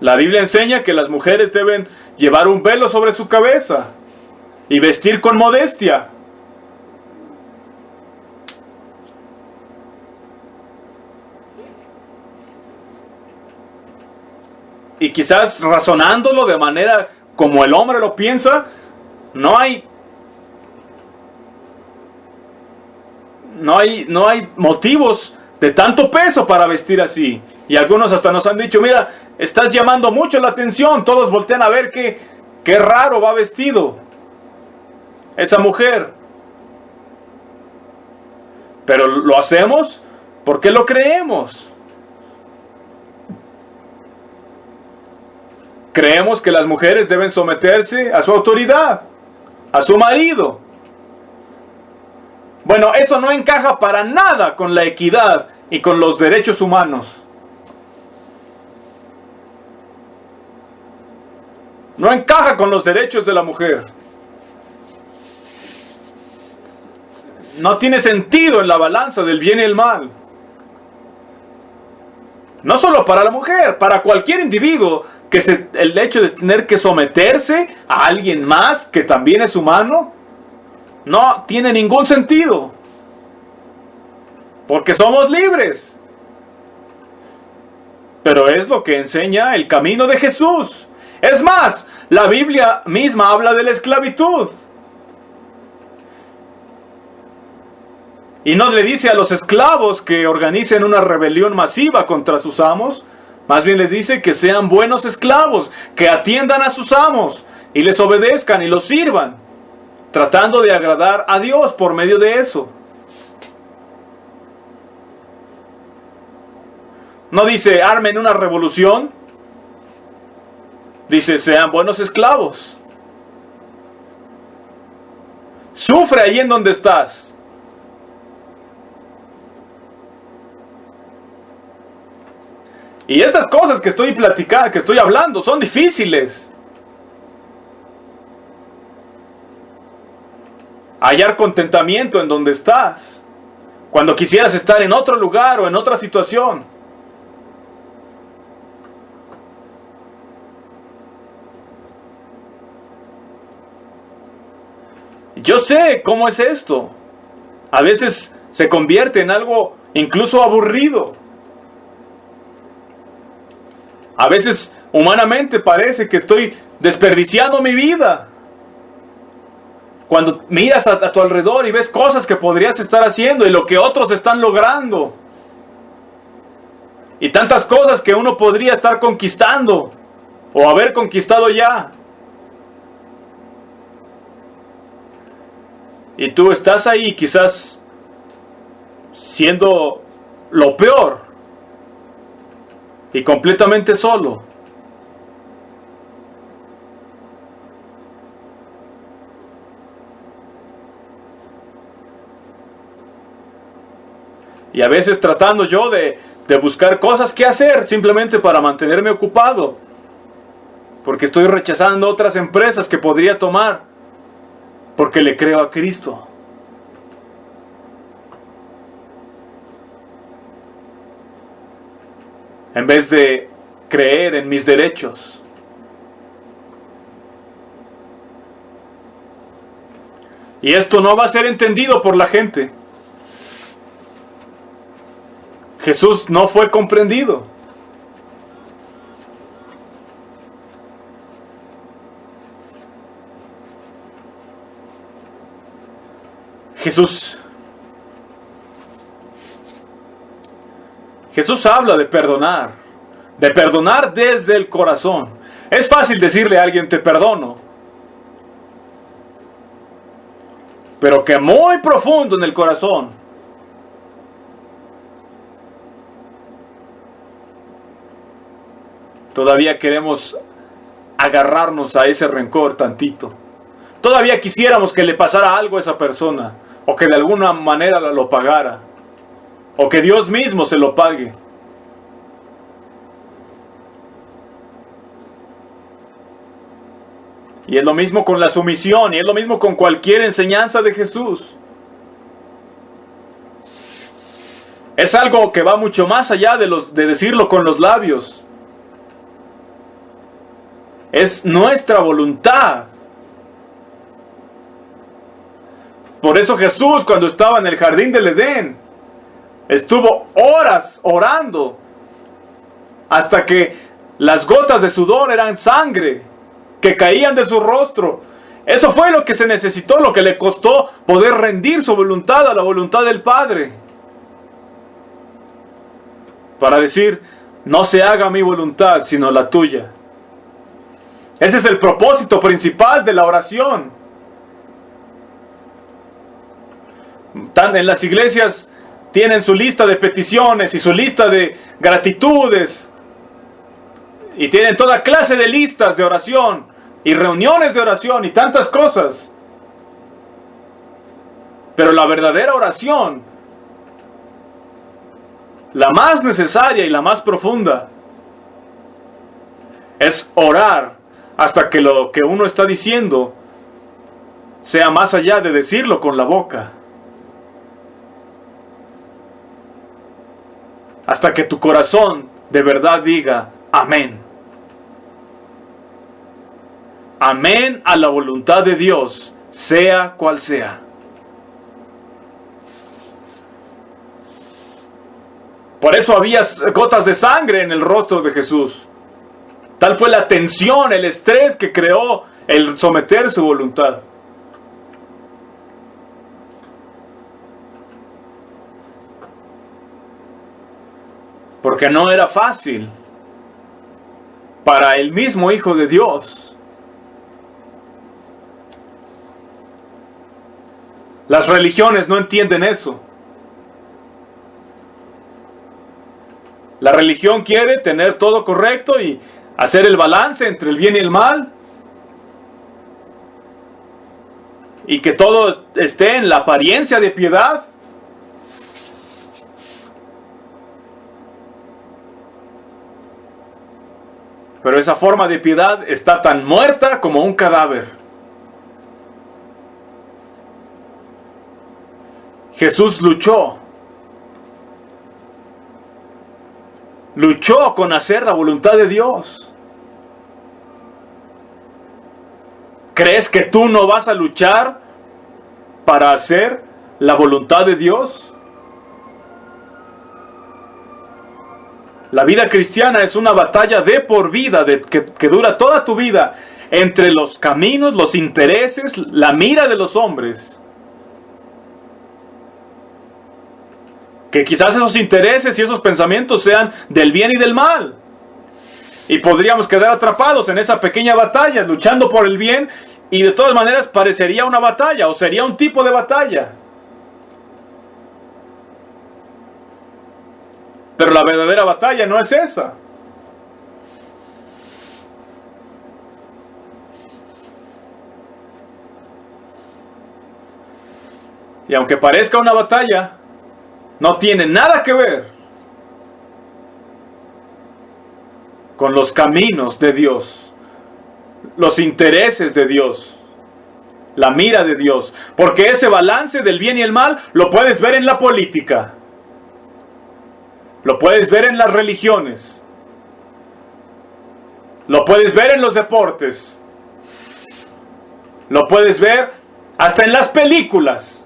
La Biblia enseña que las mujeres deben llevar un velo sobre su cabeza y vestir con modestia. Y quizás razonándolo de manera como el hombre lo piensa, no hay motivos de tanto peso para vestir así. Y algunos hasta nos han dicho, mira, estás llamando mucho la atención, todos voltean a ver qué raro va vestido esa mujer. Pero lo hacemos porque lo creemos. Creemos que las mujeres deben someterse a su autoridad, a su marido. Bueno, eso no encaja para nada con la equidad y con los derechos humanos. No encaja con los derechos de la mujer. No tiene sentido en la balanza del bien y el mal. No solo para la mujer, para cualquier individuo, el hecho de tener que someterse a alguien más que también es humano, no tiene ningún sentido. Porque somos libres. Pero es lo que enseña el camino de Jesús. Es más, la Biblia misma habla de la esclavitud. Y no le dice a los esclavos que organicen una rebelión masiva contra sus amos. Más bien les dice que sean buenos esclavos, que atiendan a sus amos y les obedezcan y los sirvan, tratando de agradar a Dios por medio de eso. No dice armen una revolución. Dice sean buenos esclavos. Sufre ahí en donde estás. Y estas cosas que estoy platicando, que estoy hablando, son difíciles. Hallar contentamiento en donde estás, cuando quisieras estar en otro lugar o en otra situación. Yo sé cómo es esto. A veces se convierte en algo incluso aburrido. A veces humanamente parece que estoy desperdiciando mi vida. Cuando miras a tu alrededor y ves cosas que podrías estar haciendo y lo que otros están logrando. Y tantas cosas que uno podría estar conquistando o haber conquistado ya. Y tú estás ahí quizás siendo lo peor. Y completamente solo. Y a veces tratando yo de buscar cosas que hacer simplemente para mantenerme ocupado. Porque estoy rechazando otras empresas que podría tomar. Porque le creo a Cristo. En vez de creer en mis derechos. Y esto no va a ser entendido por la gente. Jesús no fue comprendido. Jesús habla de perdonar desde el corazón. Es fácil decirle a alguien te perdono, pero que muy profundo en el corazón, todavía queremos agarrarnos a ese rencor tantito. Todavía quisiéramos que le pasara algo a esa persona, o que de alguna manera lo pagara, o que Dios mismo se lo pague. Y es lo mismo con la sumisión, y es lo mismo con cualquier enseñanza de Jesús. Es algo que va mucho más allá de decirlo con los labios. Es nuestra voluntad. Por eso Jesús, cuando estaba en el jardín del Edén, estuvo horas orando hasta que las gotas de sudor eran sangre que caían de su rostro. Eso fue lo que se necesitó, lo que le costó poder rendir su voluntad a la voluntad del Padre. Para decir, no se haga mi voluntad, sino la tuya. Ese es el propósito principal de la oración. En las iglesias tienen su lista de peticiones y su lista de gratitudes. Y tienen toda clase de listas de oración y reuniones de oración y tantas cosas. Pero la verdadera oración, la más necesaria y la más profunda, es orar hasta que lo que uno está diciendo sea más allá de decirlo con la boca. Hasta que tu corazón de verdad diga amén. Amén a la voluntad de Dios, sea cual sea. Por eso había gotas de sangre en el rostro de Jesús. Tal fue la tensión, el estrés que creó el someter su voluntad. Porque no era fácil para el mismo Hijo de Dios. Las religiones no entienden eso. La religión quiere tener todo correcto y hacer el balance entre el bien y el mal. Y que todo esté en la apariencia de piedad. Pero esa forma de piedad está tan muerta como un cadáver. Jesús luchó con hacer la voluntad de Dios. ¿Crees que tú no vas a luchar para hacer la voluntad de Dios? La vida cristiana es una batalla de por vida, que dura toda tu vida, entre los caminos, los intereses, la mira de los hombres. Que quizás esos intereses y esos pensamientos sean del bien y del mal. Y podríamos quedar atrapados en esa pequeña batalla, luchando por el bien, y de todas maneras parecería una batalla, o sería un tipo de batalla. Pero la verdadera batalla no es esa. Y aunque parezca una batalla, no tiene nada que ver con los caminos de Dios, los intereses de Dios, la mira de Dios. Porque ese balance del bien y el mal lo puedes ver en la política, lo puedes ver en las religiones, lo puedes ver en los deportes, lo puedes ver hasta en las películas.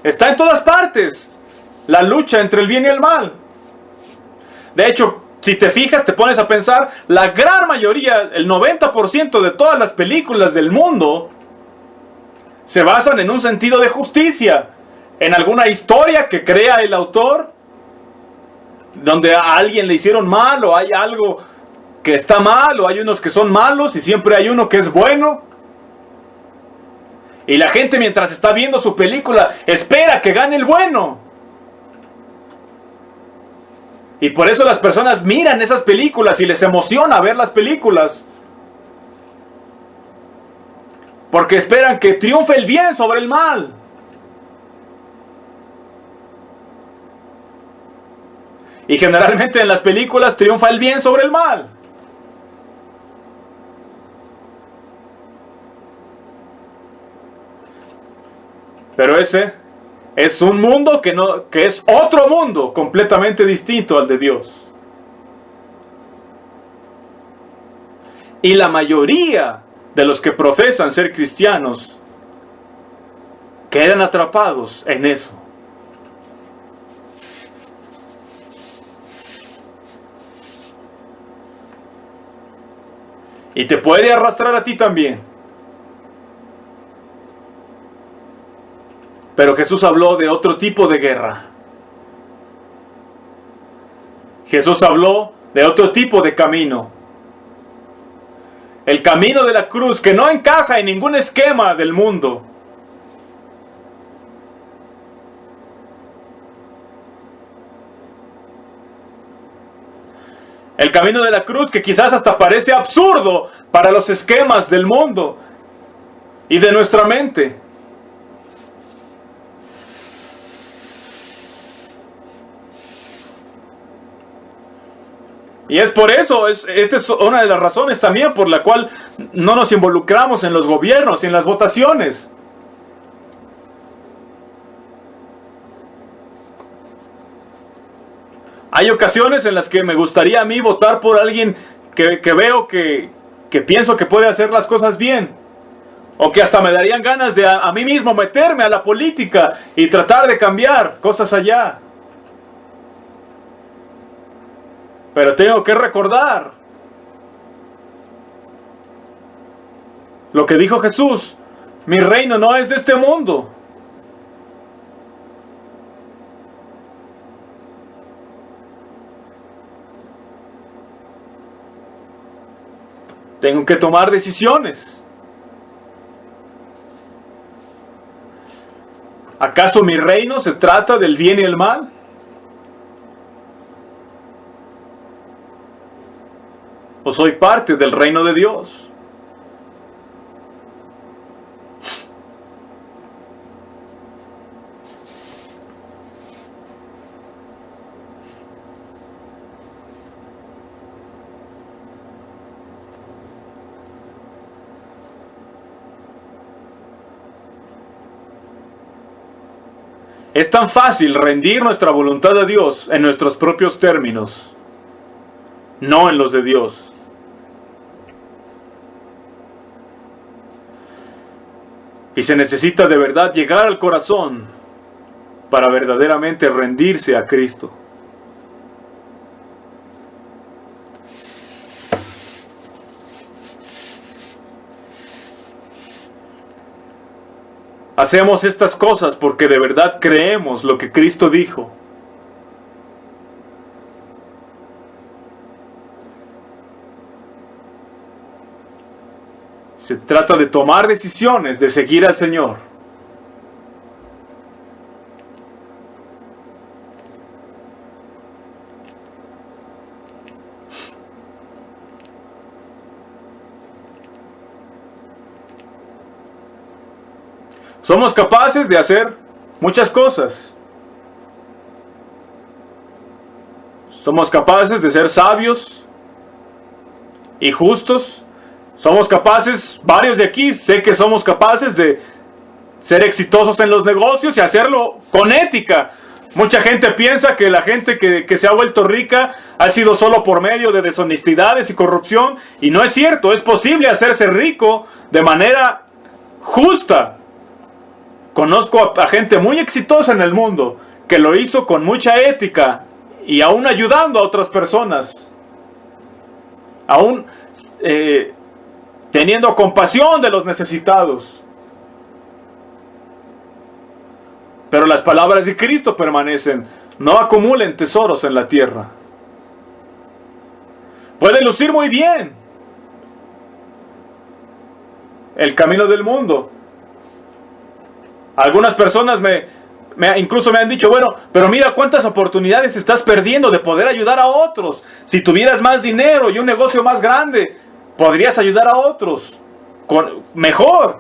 Está en todas partes la lucha entre el bien y el mal. De hecho, si te fijas, te pones a pensar, la gran mayoría, el 90% de todas las películas del mundo se basan en un sentido de justicia, en alguna historia que crea el autor, donde a alguien le hicieron mal, o hay algo que está mal, o hay unos que son malos y siempre hay uno que es bueno. Y la gente, mientras está viendo su película, espera que gane el bueno. Y por eso las personas miran esas películas y les emociona ver las películas. Porque esperan que triunfe el bien sobre el mal. Y generalmente en las películas triunfa el bien sobre el mal. Pero ese es un mundo que es otro mundo completamente distinto al de Dios. Y la mayoría de los que profesan ser cristianos quedan atrapados en eso. Y te puede arrastrar a ti también. Pero Jesús habló de otro tipo de guerra. Jesús habló de otro tipo de camino. El camino de la cruz que no encaja en ningún esquema del mundo. El camino de la cruz que quizás hasta parece absurdo para los esquemas del mundo y de nuestra mente. Y es por eso, esta es una de las razones también por la cual no nos involucramos en los gobiernos y en las votaciones. Hay ocasiones en las que me gustaría a mí votar por alguien que veo que pienso que puede hacer las cosas bien. O que hasta me darían ganas de a mí mismo meterme a la política y tratar de cambiar cosas allá. Pero tengo que recordar lo que dijo Jesús: mi reino no es de este mundo. Tengo que tomar decisiones. ¿Acaso mi reino se trata del bien y el mal? ¿O soy parte del reino de Dios? Es tan fácil rendir nuestra voluntad a Dios en nuestros propios términos, no en los de Dios. Y se necesita de verdad llegar al corazón para verdaderamente rendirse a Cristo. Hacemos estas cosas porque de verdad creemos lo que Cristo dijo. Se trata de tomar decisiones, de seguir al Señor. Somos capaces de hacer muchas cosas. Somos capaces de ser sabios y justos. Somos capaces, varios de aquí, sé que somos capaces de ser exitosos en los negocios y hacerlo con ética. Mucha gente piensa que la gente que se ha vuelto rica ha sido solo por medio de deshonestidades y corrupción, y no es cierto. Es posible hacerse rico de manera justa. Conozco a gente muy exitosa en el mundo que lo hizo con mucha ética y aún ayudando a otras personas, aún teniendo compasión de los necesitados. Pero las palabras de Cristo permanecen: no acumulen tesoros en la tierra. Puede lucir muy bien el camino del mundo, Algunas personas incluso me han dicho, bueno, pero mira cuántas oportunidades estás perdiendo de poder ayudar a otros. Si tuvieras más dinero y un negocio más grande, podrías ayudar a otros mejor.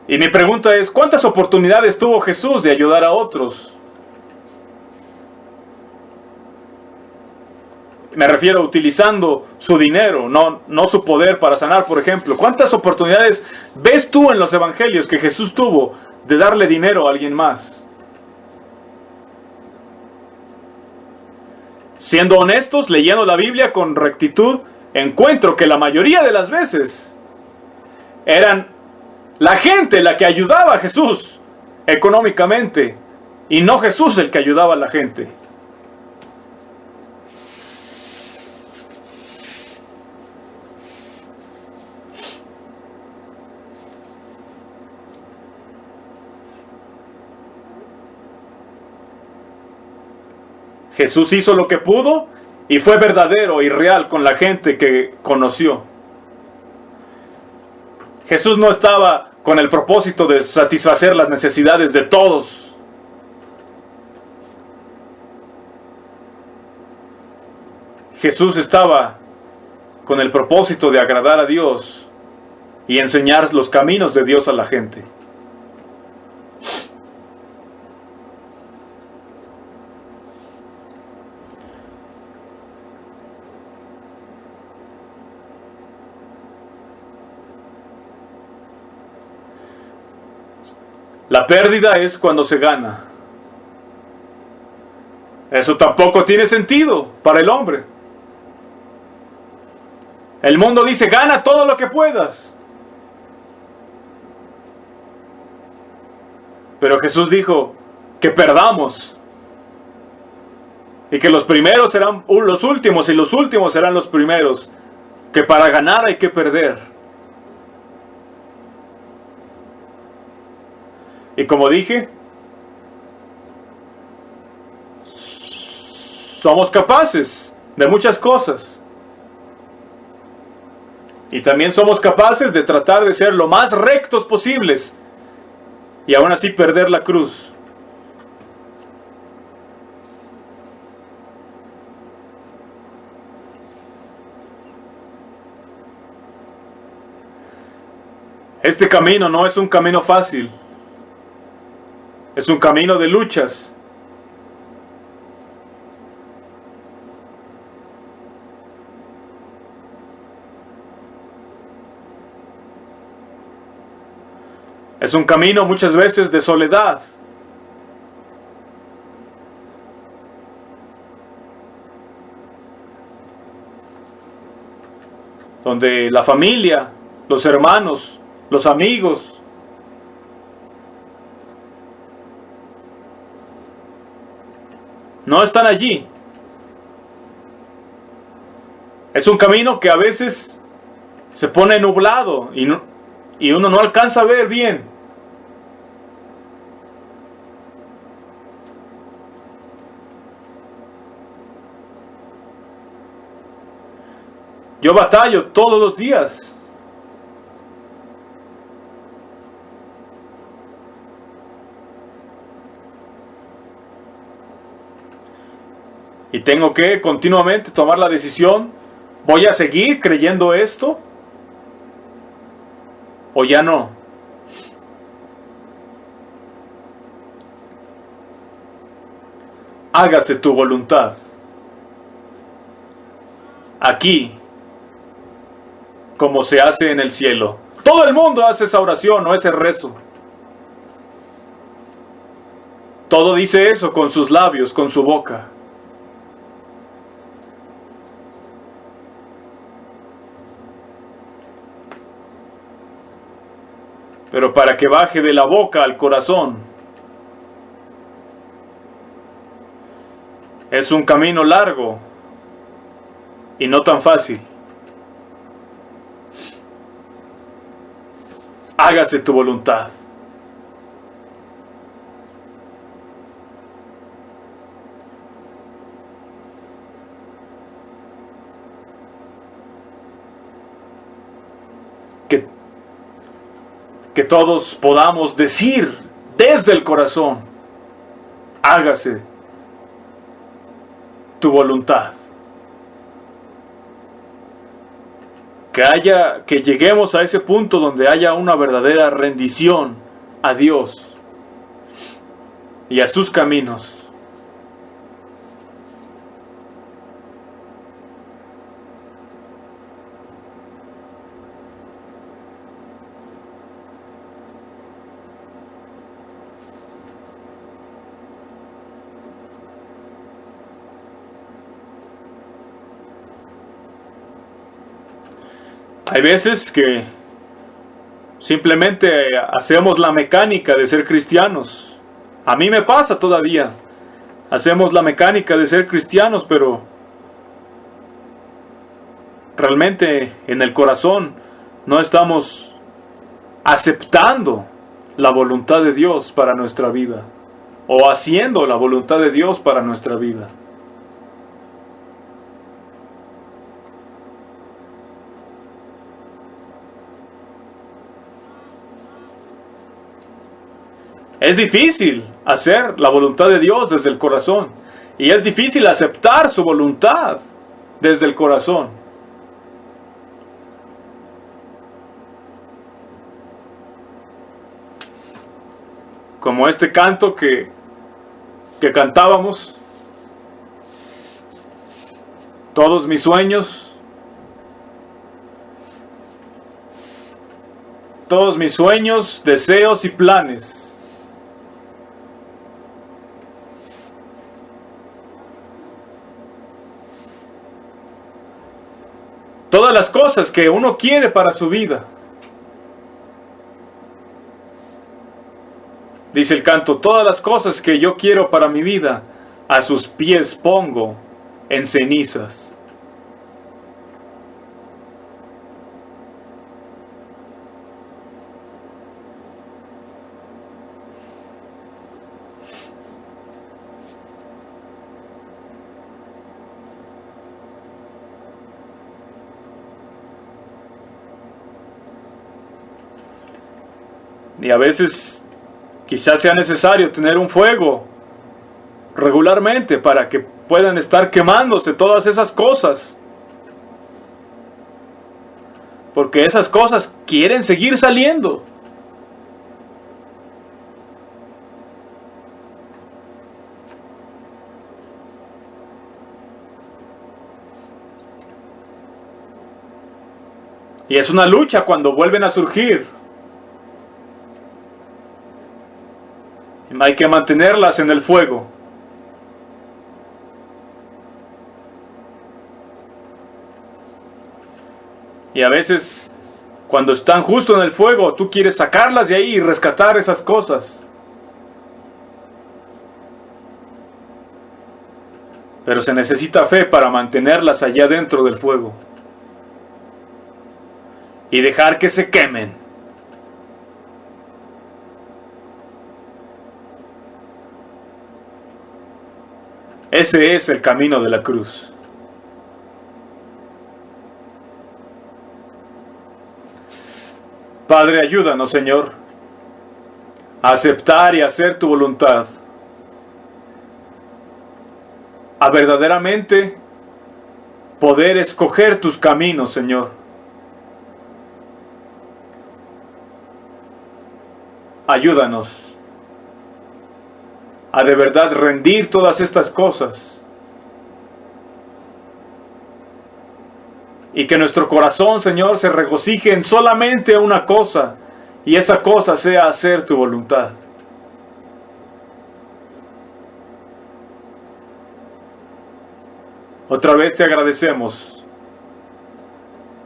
Y mi pregunta es, ¿cuántas oportunidades tuvo Jesús de ayudar a otros? Me refiero a utilizando su dinero, no su poder para sanar, por ejemplo. ¿Cuántas oportunidades ves tú en los evangelios que Jesús tuvo de darle dinero a alguien más? Siendo honestos, leyendo la Biblia con rectitud, encuentro que la mayoría de las veces eran la gente la que ayudaba a Jesús económicamente y no Jesús el que ayudaba a la gente. Jesús hizo lo que pudo y fue verdadero y real con la gente que conoció. Jesús no estaba con el propósito de satisfacer las necesidades de todos. Jesús estaba con el propósito de agradar a Dios y enseñar los caminos de Dios a la gente. La pérdida es cuando se gana. Eso tampoco tiene sentido para el hombre. El mundo dice, gana todo lo que puedas. Pero Jesús dijo que perdamos. Y que los primeros serán los últimos y los últimos serán los primeros. Que para ganar hay que perder. Y como dije, somos capaces de muchas cosas. Y también somos capaces de tratar de ser lo más rectos posibles y aún así perder la cruz. Este camino no es un camino fácil. Es un camino de luchas. Es un camino muchas veces de soledad. Donde la familia, los hermanos, los amigos, no están allí. Es un camino que a veces se pone nublado y uno no alcanza a ver bien. Yo batallo todos los días. Y tengo que continuamente tomar la decisión, ¿voy a seguir creyendo esto? ¿O ya no? Hágase tu voluntad. Aquí, como se hace en el cielo. Todo el mundo hace esa oración o ese rezo. Todo dice eso con sus labios, con su boca. Pero para que baje de la boca al corazón, es un camino largo y no tan fácil. Hágase tu voluntad. que todos podamos decir desde el corazón: hágase tu voluntad. Que lleguemos a ese punto donde haya una verdadera rendición a Dios y a sus caminos. Hay veces que simplemente hacemos la mecánica de ser cristianos. A mí me pasa todavía. Hacemos la mecánica de ser cristianos, pero realmente en el corazón no estamos aceptando la voluntad de Dios para nuestra vida, o haciendo la voluntad de Dios para nuestra vida. Es difícil hacer la voluntad de Dios desde el corazón. Y es difícil aceptar su voluntad desde el corazón. Como este canto que cantábamos. Todos mis sueños. Todos mis sueños, deseos y planes. Todas las cosas que uno quiere para su vida. Dice el canto: todas las cosas que yo quiero para mi vida, a sus pies pongo en cenizas. Y a veces quizás sea necesario tener un fuego regularmente para que puedan estar quemándose todas esas cosas. Porque esas cosas quieren seguir saliendo. Y es una lucha cuando vuelven a surgir. Hay que mantenerlas en el fuego. Y a veces, cuando están justo en el fuego, tú quieres sacarlas de ahí y rescatar esas cosas. Pero se necesita fe para mantenerlas allá dentro del fuego. Y dejar que se quemen. Ese es el camino de la cruz. Padre, ayúdanos, Señor, a aceptar y hacer tu voluntad. A verdaderamente poder escoger tus caminos, Señor. Ayúdanos a de verdad rendir todas estas cosas. Y que nuestro corazón, Señor, se regocije en solamente una cosa. Y esa cosa sea hacer tu voluntad. Otra vez te agradecemos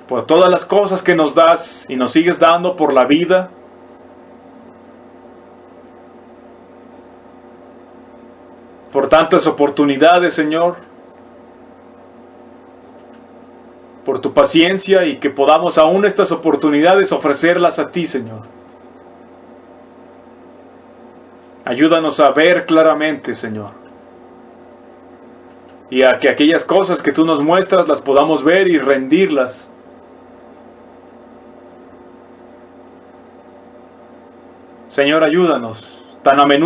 por todas las cosas que nos das y nos sigues dando, por la vida. Por tantas oportunidades, Señor, por tu paciencia y que podamos aún estas oportunidades ofrecerlas a ti, Señor. Ayúdanos a ver claramente, Señor, y a que aquellas cosas que tú nos muestras las podamos ver y rendirlas. Señor, ayúdanos. Tan a menudo